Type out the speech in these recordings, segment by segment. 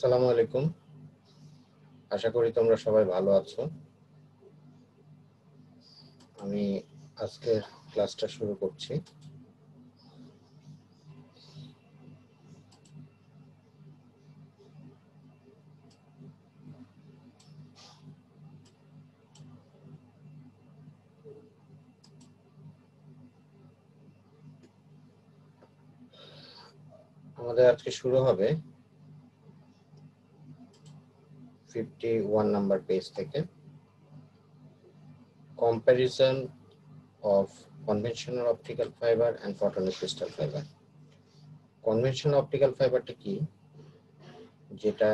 আসসালামু আলাইকুম। আশা করি তোমরা সবাই ভালো আছো। আমি আজকের ক্লাসটা শুরু করছি। আমাদের আজকে শুরু হবে 51 নাম্বার পেজ থেকে। Comparison of conventional optical fibre and photonic crystal fibre. Conventional optical ফাইবারটা কি? যেটা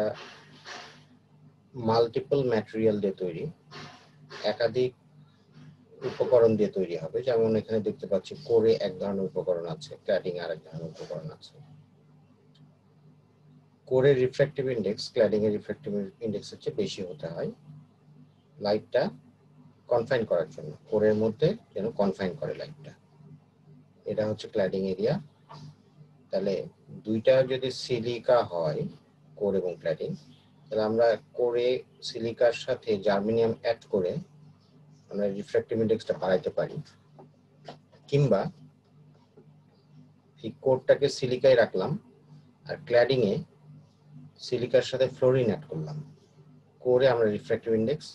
মাল্টিপল ম্যাটেরিয়াল দিয়ে তৈরি, একাধিক উপকরণ দিয়ে তৈরি হবে। যেমন এখানে দেখতে পাচ্ছি কোরে এক ধরনের উপকরণ আছে, ক্ল্যাডিং আরেক ধরনের উপকরণ আছে। কোরের রিফ্র্যাক্টিভ ইন্ডেক্স ক্ল্যাডিং এর রিফ্র্যাক্টিভ ইন্ডেক্সের চেয়ে বেশি হতে হয় লাইটটা কনফাইন করার জন্য। কোরের মধ্যে যেন কনফাইন করে লাইটটা। এটা হচ্ছে ক্ল্যাডিং এরিয়া। তাহলে দুইটা যদি সিলিকা হয়, কোর এবং ক্ল্যাডিং, তাহলে আমরা কোরে সিলিকার সাথে জার্মেনিয়াম অ্যাড করে আমরা রিফ্র্যাক্টিভ ইন্ডেক্সটা বাড়াইতে পারি, কিংবা এই কোরটাকে সিলিকায় রাখলাম আর ক্ল্যাডিং এ সিলিকার সাথে ফ্লোরিন অ্যাড করলাম, করে আমরা রিফ্র্যাক্টিভ ইন্ডেক্স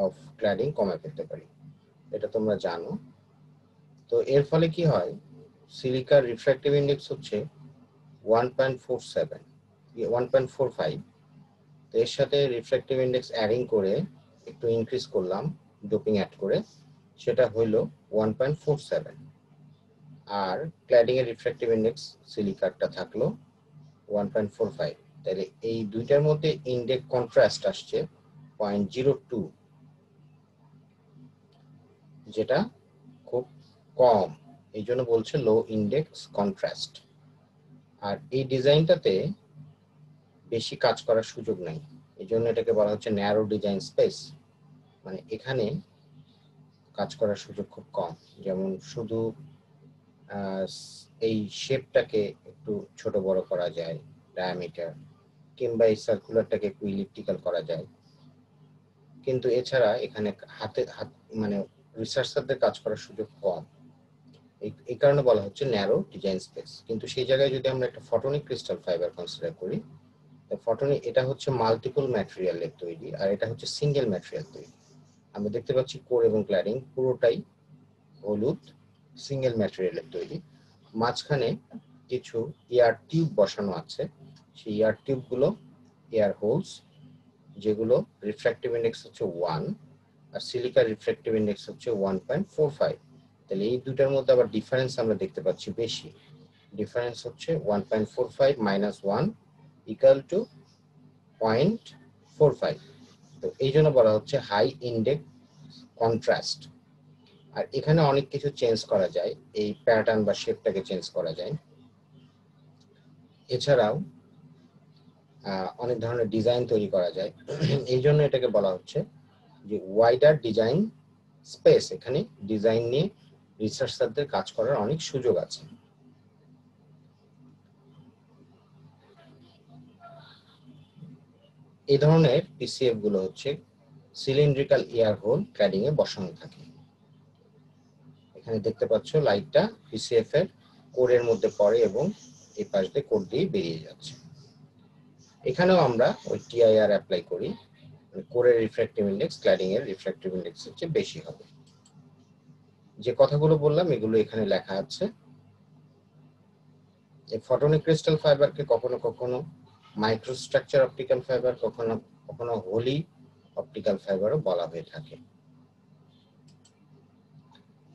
অফ ক্ল্যাডিং কমায় ফেলতে পারি। এটা তোমরা জানো। তো এর ফলে কি হয়, সিলিকার রিফ্র্যাক্টিভ ইন্ডেক্স হচ্ছে 1.47 1.45। তো এর সাথে রিফ্র্যাক্টিভ ইন্ডেক্স অ্যাডিং করে একটু ইনক্রিজ করলাম ডোপিং অ্যাড করে, সেটা হলো 1.47। আর ক্ল্যাডিং এর রিফ্র্যাক্টিভ ইন্ডেক্স সিলিকারটা থাকলো 1.45। তাহলে এই দুইটার মধ্যে ইন্ডেক্স কন্ট্রাস্ট আসছে 0.02, যেটা খুব কম, এই জন্য বলছে লো ইন্ডেক্স কন্ট্রাস্ট। আর এই ডিজাইনটাতে বেশি কাজ করার সুযোগ নাই, এই জন্য এটাকে বলা হচ্ছে ন্যারো ডিজাইন স্পেস। মানে এখানে কাজ করার সুযোগ খুব কম। যেমন শুধু এই শেপটাকে একটু ছোট বড় করা যায়, ডায়ামিটার, কিংবা এই সার্কুলারটাকে একটু ইলিপ্টিক্যাল করা যায়, কিন্তু এছাড়া এখানে হাতে মানে রিসার্চারদের কাজ করার সুযোগ কম। এই কারণে বলা হচ্ছে ন্যারো ডিজাইন স্পেস। কিন্তু সেই জায়গায় যদি আমরা একটা ফটোনিক ক্রিস্টাল ফাইবার কনসিডার করি, ফটোনিক এটা হচ্ছে মাল্টিপল ম্যাটেরিয়ালের তৈরি, আর এটা হচ্ছে সিঙ্গেল ম্যাটেরিয়াল তৈরি। আমরা দেখতে পাচ্ছি কোর এবং ক্ল্যাডিং পুরোটাই হলুদ সিঙ্গেল ম্যাটেরিয়ালের তৈরি। মাঝখানে কিছু এয়ার টিউব বসানো আছে, সেই এয়ার টিউবগুলো এয়ার হোলস, যেগুলো রিফ্র্যাক্টিভ ইন্ডেক্স হচ্ছে 1 আর সিলিকার রিফ্র্যাক্টিভ ইন্ডেক্স হচ্ছে 1.45। তাহলে এই দুটার মধ্যে আবার ডিফারেন্স আমরা দেখতে পাচ্ছি বেশি। ডিফারেন্স হচ্ছে 1.45 মাইনাস 1 ইকুয়াল টু 0.45। তো এই জন্য বলা হচ্ছে হাই ইন্ডেক্স কন্ট্রাস্ট। আর এখানে অনেক কিছু চেঞ্জ করা যায়, এই প্যাটার্ন বা শেপটাকে চেঞ্জ করা যায়। এছাড়াও অনেক ধরনের ডিজাইন তৈরি করা যায়। এই জন্য এটাকে বলা হচ্ছে যে ওয়াইডার ডিজাইন স্পেস। এখানে ডিজাইন নিয়ে রিসার্চারদের কাজ করার অনেক সুযোগ আছে। এই ধরনের পিসিএফ গুলো হচ্ছে সিলিন্ড্রিক্যাল এয়ার হোল ক্ল্যাডিং এ বসানো থাকে। এখানে দেখতে পাচ্ছ লাইটটা পিসিএফ এর কোরের মধ্যে পড়ে এবং এই পাশ দিয়ে কোর দিয়ে বেরিয়ে যাচ্ছে। এখানেও আমরা ওই টিআইআর অ্যাপ্লাই করি, কোরের রিফ্র্যাক্টিভ ইন্ডেক্স ক্ল্যাডিং এর রিফ্র্যাক্টিভ ইন্ডেক্স হচ্ছে বেশি হবে। যে কথাগুলো বললাম এগুলো এখানে লেখা আছে। এই ফটোনিক ক্রিস্টাল ফাইবারকে কখনো কখনো মাইক্রোস্ট্রাকচার অপটিক্যাল ফাইবার, কখনো কখনো হোলি অপটিক্যাল ফাইবারও বলা হয়ে থাকে।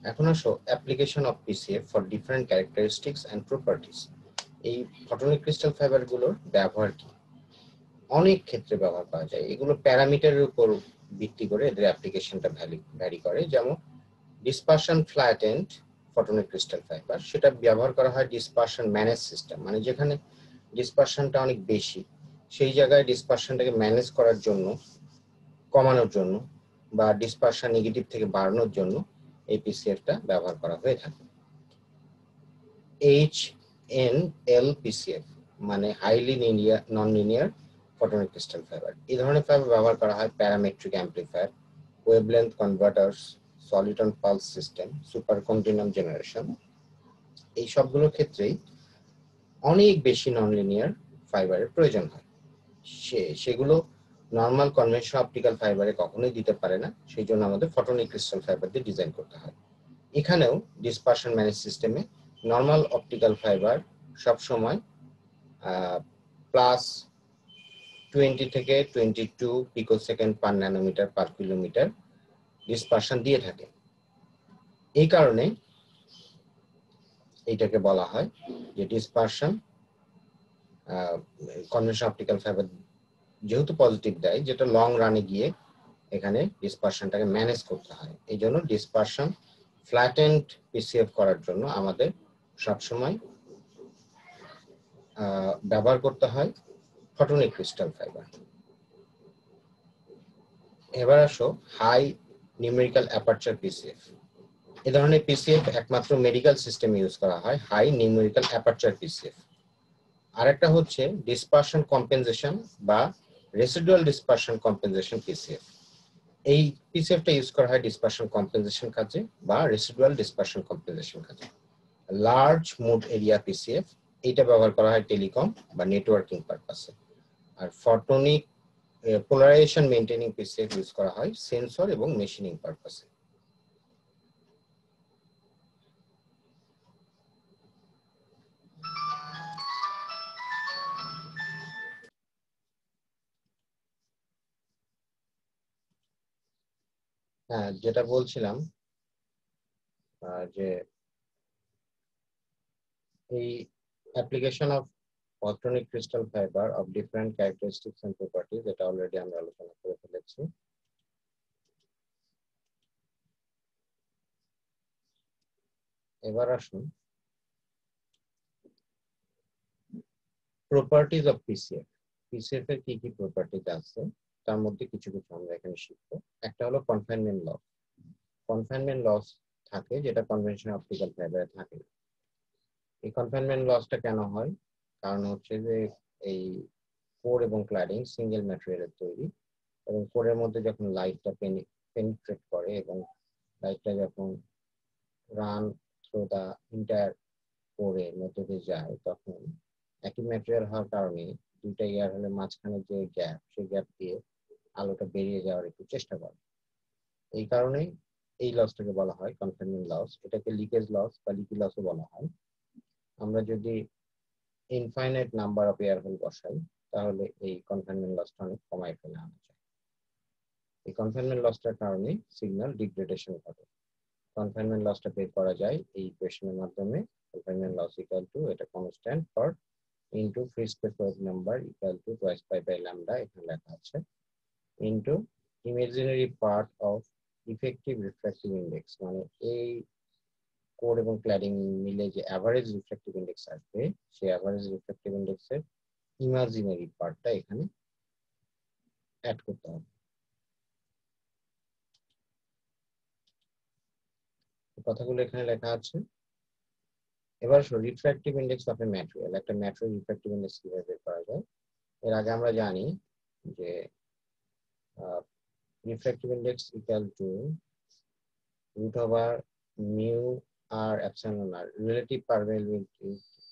এখন আসো application of PCF for different characteristics and properties. এই ফটোনিক ক্রিস্টাল ফাইবারগুলোর ব্যবহার কি? অনেক ক্ষেত্রে ব্যবহার করা যায়। এগুলো প্যারামিটারের উপর ভিত্তি করে এদের অ্যাপ্লিকেশনটা ভ্যারি করে। যেমন dispersion flattened photonic crystal fibre, সেটা ব্যবহার করা হয় ডিসপারশন ম্যানেজ সিস্টেম, মানে যেখানে ডিসপারশনটা অনেক বেশি, সেই জায়গায় ডিসপারশনটাকে ম্যানেজ করার জন্য, কমানোর জন্য, বা ডিসপারশন নেগেটিভ থেকে বাড়ানোর জন্য এই পিসিএফটা ব্যবহার করা হয়ে থাকে। HNL পিসিএফ মানে highly non linear photonic crystal fibre. এই ধরনের ফাইবার ব্যবহার করা হয় parametric amplifier, wavelength converters, soliton pulse system, supercontinuum generation, এই সবগুলোর ক্ষেত্রেই অনেক বেশি নন লিনিয়ার ফাইবারের প্রয়োজন হয়। সেগুলো নর্মাল কনভেনশনাল অপটিক্যাল ফাইবারে কখনোই দিতে পারে না, সেই জন্য আমাদের ফটোনিক ক্রিস্টাল ফাইবার দিয়ে ডিজাইন করতে হয়। এখানেও ডিসপারশন ম্যানেজ সিস্টেমে নর্মাল অপটিক্যাল ফাইবার সবসময় প্লাস 20 থেকে 22 পিকোসেকেন্ড পার ন্যানোমিটার পার কিলোমিটার ডিসপারশন দিয়ে থাকে। এই কারণে এইটাকে বলা হয় যে ডিসপারশন কনভেনশনাল অপটিক্যাল ফাইবার যেহেতু পজিটিভ দেয়, যেটা লং রানে গিয়ে এখানে ডিসপারশনটাকে ম্যানেজ করতে হয়। এই জন্য ডিসপারশন ফ্ল্যাটেন্ড পিসিএফ করার জন্য আমাদের সবসময় ব্যবহার করতে হয় ফটোনিক ক্রিস্টাল ফাইবার। এবার আসো হাই নিউমেরিক্যাল অ্যাপারচার পিসিএফ। এই ধরনের পিসিএফ একমাত্র মেডিকেল সিস্টেমে ইউজ করা হয়, হাই নিউমেরিক্যাল অ্যাপারচার পিসিএফ। আরেকটা হচ্ছে ডিসপারশন কম্পেনসেশন বা রেসিডুয়াল ডিসপারশন কম্পেনসেশন পিসিএফ। এই পিসিএফটা ইউজ করা হয় ডিসপারশন কম্পেনসেশন কাজে বা রেসিডুয়াল ডিসপারশন কম্পেনসেশন কাজে। লার্জ মোড এরিয়া পিসিএফ, এটা ব্যবহার করা হয় টেলিকম বা নেটওয়ার্কিং পারপাসে। আর photonic polarisation maintaining PCF use করা হয় সেন্সর এবং মেশিনিং পারপাসে। হ্যাঁ, যেটা বলছিলাম যে এই application of photonic crystal fibre of different characteristics and properties, এটা অলরেডি আমরা আলোচনা করে ফেলেছি। এবার আসুন প্রপার্টিজ অফ পিসিএফ। পিসিএফ এর কি কি প্রপার্টিজ আছে তার মধ্যে কিছু কিছু আমরা এখানে শিখবো। একটা হলো কনফাইনমেন্ট লস। কনফাইনমেন্ট লস থাকে যেটা কনভেনশনাল অপটিক্যাল ফাইবারে থাকে না। এই কনফাইনমেন্ট লসটা কেন হয়? কারণ হচ্ছে যে এই কোর এবং ক্ল্যাডিং সিঙ্গেল ম্যাটেরিয়ালের তৈরি, এবং কোরের মধ্যে যখন লাইটটা পেনিট্রেট করে এবং লাইটটা যখন রান থ্রু দা ইন্টায়ার কোরের মধ্যে দিয়ে যায়, তখন একই ম্যাটেরিয়াল হওয়ার কারণে দুইটা ইয়ার হলে মাঝখানে যে গ্যাপ, সেই গ্যাপ দিয়ে আলোটা বেরিয়ে যাওয়ার একটু চেষ্টা করে। এই কারণে এই লসটাকে বলা হয় কনফাইনমেন্ট লস। এটাকে লিকেজ লস বা লিকি লসও বলা হয়। আমরা যদি infinite number of air whole বসাই তাহলে এই কনফাইনমেন্ট লসটা অনেক কমায় ফেলে আনা যায়। এই কনফাইনমেন্ট লসটার কারণে সিগন্যাল ডিগ্রেডেশন ঘটে। কনফাইনমেন্ট লসটা বের করা যায় এই ইকুয়েশনের মাধ্যমে। কনফাইনমেন্ট লস ইকুয়াল টু, এটা constant, for into free space wave number equal to twice pi by lambda, এখানে লেখা আছে, into imaginary part of effective refractive index, মানে এই কোর এবং ক্ল্যাডিং মিলে যে অ্যাভারেজ রিফ্র্যাক্টিভ ইন্ডেক্স আসবে, সেই অ্যাভারেজ রিফ্র্যাক্টিভ ইন্ডেক্সের ইমাজিনারি পার্টটা এখানে অ্যাড করতে হবে। কথাগুলো এখানে লেখা আছে। এবার refractive index of a material. একটা ম্যাটেরিয়াল রিফ্র্যাক্টিভ ইন্ডেক্স কিভাবে বের করা যায়? এর আগে আমরা জানি যে refractive index equal to root over mu r epsilon r, relative permittivity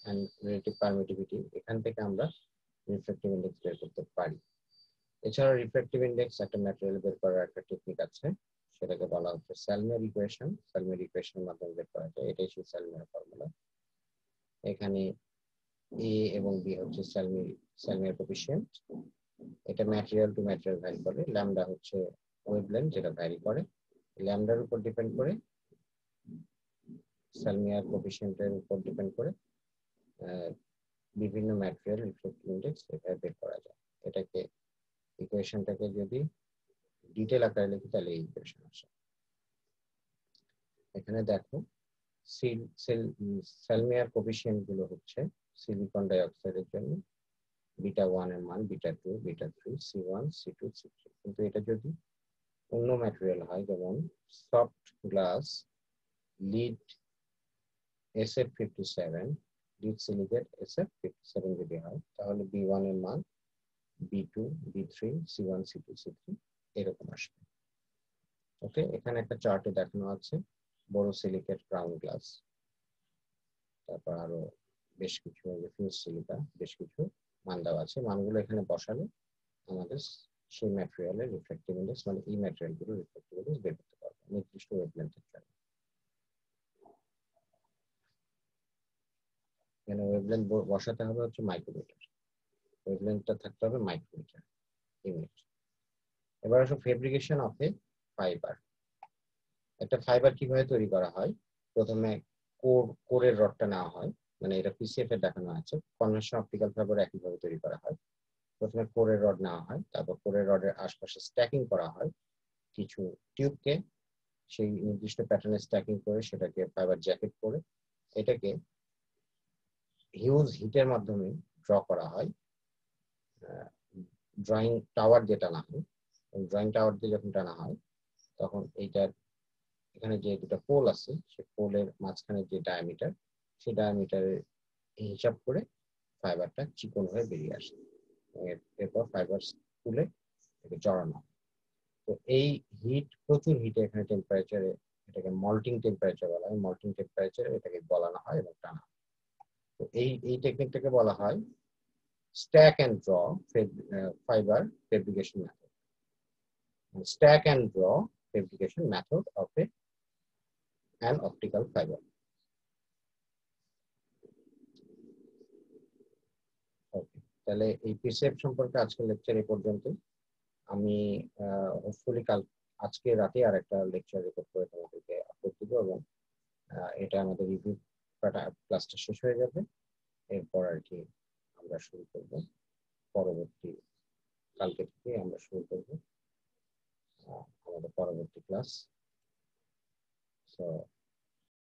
and relative permittivity, এখান থেকে আমরা রিফ্র্যাক্টিভ ইন্ডেক্স বের করতে পারি। এছাড়া রিফ্র্যাক্টিভ ইন্ডেক্স একটা ম্যাটেরিয়াল বের করার একটা টেকনিক আছে, সেটাকে বলা হচ্ছে সেলমিয়ার ইকুয়েশন। সেলমিয়ার ইকুয়েশনের মাধ্যমে বের করা যায়, এটাই সেই সেলমিয়ার ফর্মুলা। এখানে এ এবং বি হচ্ছে সেলমিয়ার কোএফিসিয়েন্ট। এটা ম্যাটেরিয়াল টু ম্যাটেরিয়াল ভ্যারি করে। ল্যামডা হচ্ছে ওয়েভলেন্থ, যেটা ভ্যারি করে। ল্যামডার উপর ডিপেন্ড করে, সেলমিয়ার কোএফিসিয়েন্টের উপর ডিপেন্ড করে বিভিন্ন ম্যাটেরিয়াল রিফ্র্যাক্টিভ ইন্ডেক্স এটা বের করা যায়। এটাকে ইকুয়েশনটাকে যদি ডিটেল আকারে লিখি তাহলে এই ইকুয়েশন আসে। এখানে দেখো সেলমিয়ার কোএফিসিয়েন্ট গুলো হচ্ছে সিলিকন ডাইঅক্সাইডের জন্য বিটা 1 এর মান, beta 2, beta 3, C1, C2, C3। কিন্তু এটা যদি অন্য ম্যাটেরিয়াল হয়, যেমন soft glass, lead SF57, lead silicate SF57 যদি হয়, তাহলে B1 এর মান B2, B3, C1, C2, C3 এরকম আসবে। ওকে, এখানে একটা চার্টে দেখানো আছে বোরোসিলিকেট ক্রাউন গ্লাস, তারপর আরো বেশ কিছু ফিউজ সিলিকা, বেশ কিছু মান দেওয়া আছে। মানগুলো এখানে বসালে আমাদের সেই ম্যাটেরিয়ালের রিফ্লেক্টিভ ইন্ডেক্স মানে এই ম্যাটেরিয়ালগুলো রিফ্লেক্টিভ ইন্ডেক্স বের করতে পারবে নির্দিষ্ট ওয়েভলেন্থের জন্য। এখানে ওয়েভলেন্থ বসাতে হবে হচ্ছে মাইক্রোমিটার, ওয়েভলেন্থটা থাকতে হবে মাইক্রোমিটার ইউনিট। এবার আসো ফেব্রিকেশন অফ এ ফাইবার। একটা ফাইবার কিভাবে তৈরি করা হয়? প্রথমে কোরের রডটা নেওয়া হয়, মানে এটা পিসিএফ এ দেখানো আছে। কনভেনশন অপটিক্যাল ফাইবার একইভাবে তৈরি করা হয়। প্রথমে কোরের রড নেওয়া হয়, তারপর কোরের রডের আশপাশে স্ট্যাকিং করা হয় কিছু টিউবকে, সেই নির্দিষ্ট প্যাটার্নে স্ট্যাকিং করে সেটাকে ফাইবার জ্যাকেট করে এটাকে হিউজ হিটের মাধ্যমে ড্র করা হয়। ড্রয়িং টাওয়ার দিয়ে টানা হয়, ড্রয়িং টাওয়ার দিয়ে যখন টানা হয় তখন এইটার এখানে যে দুটো পোল আছে সেই পোলের মাঝখানে যে ডায়ামিটার, সেই ডায়ামিটারের হিসাব করে ফাইবারটা চিকন হয়ে বেরিয়ে আসে। এরপর ফাইবার তুলে এটাকে চড়ানো হয়। তো এই হিট, প্রচুর হিটে এখানে টেম্পারেচারে, এটাকে মল্টিং টেম্পারেচার বলা হয়, মল্টিং টেম্পারেচারে এটাকে গলানো হয় এবং টানা হয়। তো এই টেকনিকটাকে বলা হয় stack and draw fibre fabrication method. Stack and draw fabrication method of an optical fiber. ওকে, তাহলে এই পিসিএফ সম্পর্কে আজকের লেকচার এই পর্যন্ত। আমি হোপফুলি কাল আজকে রাতে আর একটা লেকচার রেকর্ড করে তোমাদেরকে আপলোড দিব, এবং এটা আমাদের রিভিউ ক্লাসটা শেষ হয়ে যাবে। এরপর আর কি আমরা শুরু করব, পরবর্তী কালকে থেকে আমরা শুরু করব আমাদের পরবর্তী ক্লাস। সো